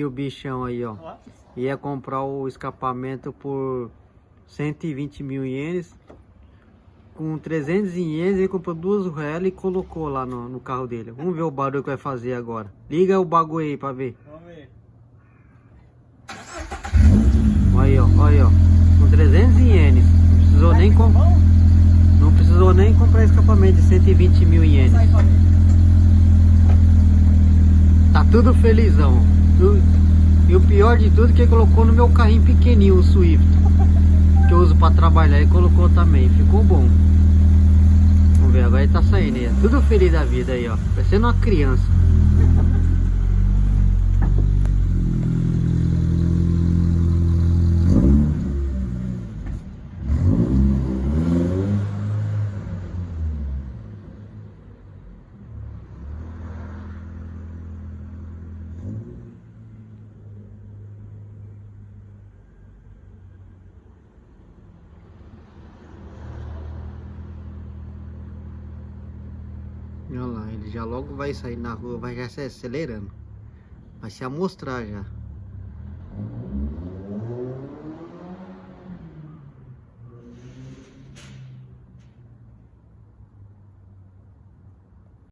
E o bichão aí, ó. Ia comprar o escapamento por 120 mil ienes. Com 300 ienes ele comprou 2 reais e colocou lá no carro dele. Vamos ver o barulho que vai fazer agora. Liga o bagulho aí pra ver. Vamos ver. Aí, ó, aí, ó. Com 300 ienes. Não precisou nem comprar escapamento de 120 mil ienes. Tá tudo felizão. E o pior de tudo é que ele colocou no meu carrinho pequenininho, o Swift. Que eu uso pra trabalhar, e colocou também. Ficou bom. Vamos ver, agora ele tá saindo aí. Tudo feliz da vida aí, ó. Parecendo uma criança. Olha lá, ele já logo vai sair na rua, vai já se acelerando. Vai se amostrar já.